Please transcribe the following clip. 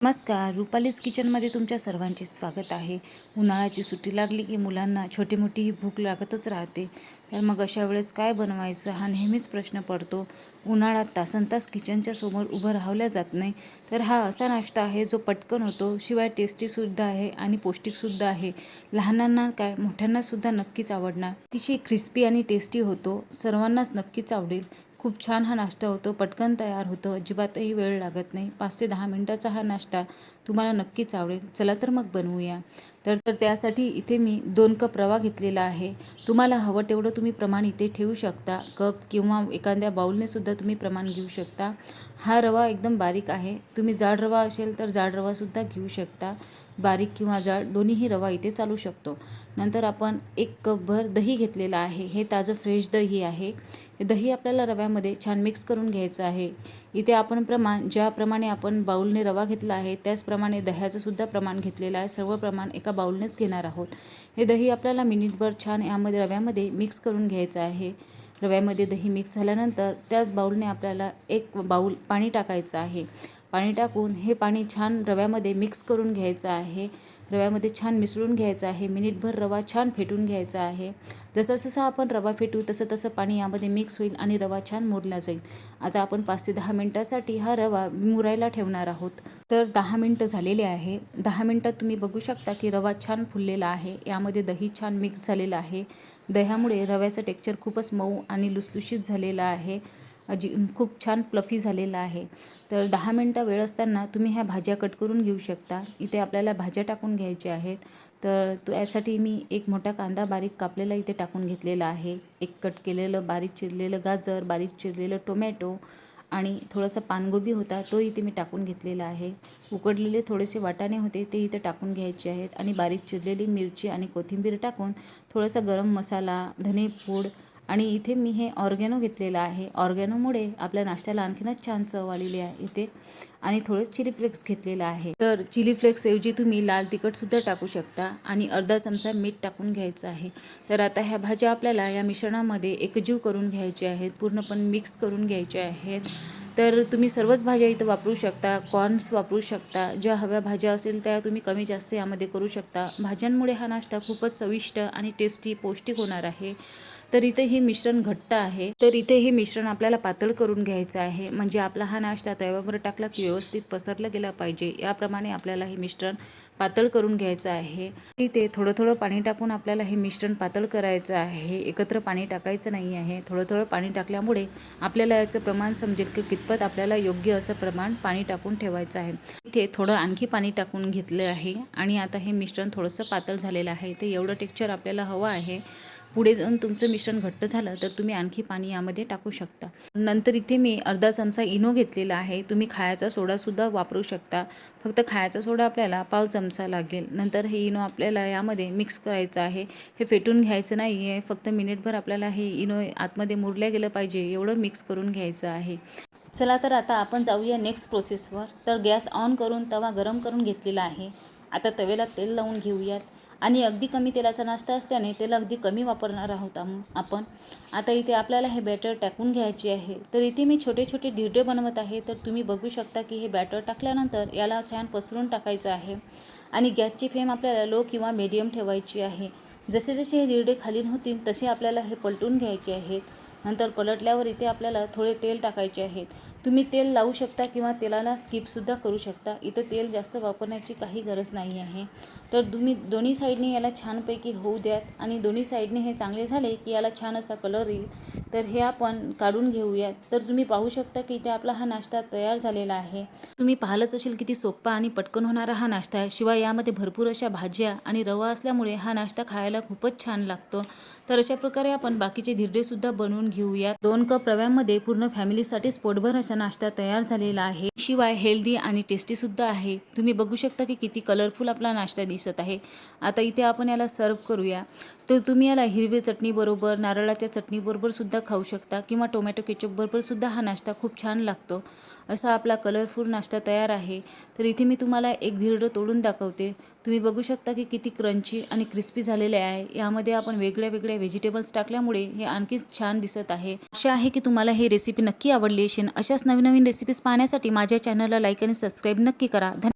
नमस्कार, रुपालीज किचनमध्ये तुमच्या सर्वांचे स्वागत आहे. उन्हाळ्याची सुट्टी लागली की मुलांना छोटी मोठी ही भूक लागतच राहते. तर मग अशा वेळेस काय बनवायचं हा नेहमीच प्रश्न पडतो. उन्हाळ्यात तासनतास किचनच्या समोर उभं राहवल्या जात नाही. तर हा असा नाश्ता आहे जो पटकन होतो, शिवाय टेस्टीसुद्धा आहे आणि पौष्टिकसुद्धा आहे. लहानांना काय मोठ्यांनासुद्धा नक्कीच आवडणार. अतिशय क्रिस्पी आणि टेस्टी होतो, सर्वांनाच नक्कीच आवडेल. खूप छान हा नाश्ता होतो, पटकन तयार होतो, अजिबातही वेळ लागत नाही. 5 ते 10 मिनिटाचा हा नाश्ता तुम्हाला नक्कीच आवडेल. चला तर मग बनवूया. तर त्यासाठी इथे मी 2 कप रवा घेतलेला आहे. तुम्हाला हवं तेवढं तुम्ही प्रमाण इथे ठेवू शकता. कप किंवा एखाद्या बाउलने सुद्धा तुम्ही प्रमाण घेऊ शकता. हा रवा एकदम बारीक आहे. तुम्ही जाड रवा असेल तर जाड रवासुद्धा घेऊ शकता. बारीक किंवा जाड दोन्हीही रवा इथे चालू शकतो. नंतर आपण 1 कपभर दही घेतलेला आहे. हे ताजं फ्रेश दही आहे. हे दही आपल्याला रव्यामध्ये छान मिक्स करून घ्यायचं आहे. इथे आपण प्रमाण ज्याप्रमाणे आपण बाउलने रवा घेतला आहे त्याचप्रमाणे दह्याचं सुद्धा प्रमाण घेतलेलं आहे. सर्व प्रमाण एका बाउलनेच घेणार आहोत. हे दही आपल्याला मिनिटभर छान यामध्ये रव्यामध्ये मिक्स करून घ्यायचं आहे. रव्यामध्ये दही मिक्स झाल्यानंतर त्याच बाउलने आपल्याला 1 बाउल पाणी टाकायचं आहे. पाणी टाकून हे पाणी छान रव्यामध्ये मिक्स करून घ्यायचं आहे. रव्यामध्ये छान मिसळून घ्यायचं आहे. मिनिटभर रवा छान फेटून घ्यायचा आहे. जसं आपण रवा फेटू तसं पाणी यामध्ये मिक्स होईल आणि रवा छान मुरला जाईल. आता आपण 5 ते 10 मिनिटासाठी हा रवा मुरायला ठेवणार आहोत. तर 10 मिनिटं झालेले आहे. 10 मिनिटात तुम्ही बघू शकता की रवा छान फुललेला आहे. यामध्ये दही छान मिक्स झालेलं आहे. दह्यामुळे रव्याचं टेक्स्चर खूपच मऊ आणि लुसलुशीत झालेलं आहे. खूप छान फ्लफी झालेला आहे. तर 10 मिनिटं वेळ असताना तुम्ही ह्या भाज्या कट करून घेऊ शकता. इथे आपल्याला भाज्या टाकून घ्यायच्या आहेत. तर यासाठी मी 1 मोठा कांदा बारीक कापलेला इथे टाकून घेतलेला आहे. 1 कट केलेलं बारीक चिरलेलं गाजर, बारीक चिरलेलं टोमॅटो आणि थोडंसं पानगोबी होता तो इथे मी टाकून घेतलेला आहे. उकडलेले थोडेसे वाटाणे होते ते इथे टाकून घ्यायचे आहेत आणि बारीक चिरलेली मिरची आणि कोथिंबीर टाकून थोडासा गरम मसाला, धने पूड आणि इथे मी हे ऑर्गॅनो घेतलेलं आहे. ऑर्गॅनोमुळे आपल्या नाश्त्याला आणखीनच छान चव आलेली आहे इथे. आणि थोडं चिली फ्लेक्स घेतलेलं आहे. तर चिली फ्लेक्सऐवजी तुम्ही लाल तिखटसुद्धा टाकू शकता आणि अर्धा चमचा मीठ टाकून घ्यायचं आहे. तर आता ह्या भाज्या आपल्याला या मिश्रणामध्ये एकजीव करून घ्यायच्या आहेत, पूर्णपणे मिक्स करून घ्यायच्या आहेत. तर तुम्ही सर्वच भाज्या इथं वापरू शकता. कॉर्न्स वापरू शकता. ज्या हव्या भाज्या असेल त्या तुम्ही कमी जास्त यामध्ये करू शकता. भाज्यांमुळे हा नाश्ता खूपच चविष्ट आणि टेस्टी पौष्टिक होणार आहे. तर इथे हे मिश्रण घट्ट आहे. तर इथे हे मिश्रण आपल्याला पातळ करून घ्यायचं आहे. म्हणजे आपला हा नाश्ता तव्यावर टाकला की व्यवस्थित पसरला गेला पाहिजे. याप्रमाणे आपल्याला हे मिश्रण पातळ करून घ्यायचं आहे. इथे थोडं पाणी टाकून आपल्याला हे मिश्रण पातळ करायचं आहे. एकत्र पाणी टाकायचं नाही आहे. थोडं पाणी टाकल्यामुळे आपल्याला याचं प्रमाण समजेल की कितपत आपल्याला योग्य असं प्रमाण पाणी टाकून ठेवायचं आहे. इथे थोडं आणखी पाणी टाकून घेतलं आहे आणि आता हे मिश्रण थोडंसं पातळ झालेलं आहे. ते एवढं टेक्स्चर आपल्याला हवं आहे. पुढे जाऊन तुमचं मिश्रण घट्ट झालं तर तुम्ही आणखी पाणी यामध्ये टाकू शकता. नंतर इथे मी अर्धा चमचा इनो घेतलेला आहे. तुम्ही खायचा सोडासुद्धा वापरू शकता. फक्त खायचा सोडा आपल्याला पाव चमचा लागेल. नंतर हे इनो आपल्याला यामध्ये मिक्स करायचं आहे. हे फेटून घ्यायचं नाही आहे. फक्त मिनिटभर आपल्याला हे इनो आतमध्ये मुरल्या गेलं पाहिजे एवढं मिक्स करून घ्यायचं आहे. चला तर आता आपण जाऊया नेक्स्ट प्रोसेसवर. तर गॅस ऑन करून तवा गरम करून घेतलेला आहे. आता तव्याला तेल लावून घेऊयात आणि अगदी कमी तेलाचा नाश्ता असल्याने तेल अगदी कमी वापरणार आहोत आपण. आता इथे आपल्याला हे बॅटर टाकून घ्यायचे आहे. तर इथे मी छोटे धिरडे बनवत आहे. तर तुम्ही बघू शकता की हे बॅटर टाकल्यानंतर याला छान पसरून टाकायचं आहे आणि गॅसची फ्लेम आपल्याला लो किंवा मीडियम ठेवायची आहे. जसे हे धिरडे खाली होतील तसे आपल्याला हे पलटून घ्यायचे आहेत. नंतर पलटल्यावर इथे आपल्याला थोडे तेल टाकायचे आहेत. तुम्ही तेल लावू शकता किंवा तेलाला स्किपसुद्धा करू शकता. इथं तेल जास्त वापरण्याची काही गरज नाही आहे. तर तुम्ही दोन्ही साईडने याला छानपैकी होऊ द्यात आणि दोन्ही साईडने हे चांगले झाले की याला छान असा कलर येईल. तर हे आपण काढून घेऊयात. तर तुम्ही पाहू शकता की इथे आपला हा नाश्ता तयार झालेला आहे. तुम्ही पाहिलंच असेल किती सोपा आणि पटकन होणारा हा नाश्ता आहे. शिवाय यामध्ये भरपूर अशा भाज्या आणि रवा असल्यामुळे हा नाश्ता खायला खूपच छान लागतो. तर अशा प्रकारे आपण बाकीचे धिरडेसुद्धा बनवून घेऊयात. 2 कप रव्यामध्ये पूर्ण फॅमिलीसाठीच पोटभर असा नाश्ता तयार झालेला आहे. शिवाय हेल्दी आणि टेस्टीसुद्धा आहे. तुम्ही बघू शकता की किती कलरफुल आपला नाश्ता दिसत आहे. आता इथे आपण याला सर्व करूया. तर तुम्ही याला हिरवी चटणीबरोबर, नारळाच्या चटणीबरोबर सुद्धा खाऊ शकता किंवा टोमॅटो केचपबरोबर सुद्धा हा नाश्ता खूप छान लागतो. असा आपला कलरफुल नाश्ता तयार आहे. तर इथे मी तुम्हाला एक धिरडं तोडून दाखवते. तुम्ही बघू शकता की किती क्रंची आणि क्रिस्पी झालेले आहे. यामध्ये आपण वेगळ्या व्हेजिटेबल्स टाकल्यामुळे हे आणखीच छान दिसत आहे. आशा आहे की तुम्हाला ही रेसिपी नक्की आवडली असेल. अशाच नवीन रेसिपीज पाहण्यासाठी माझ्या चॅनलला लाईक आणि सबस्क्राईब नक्की करा.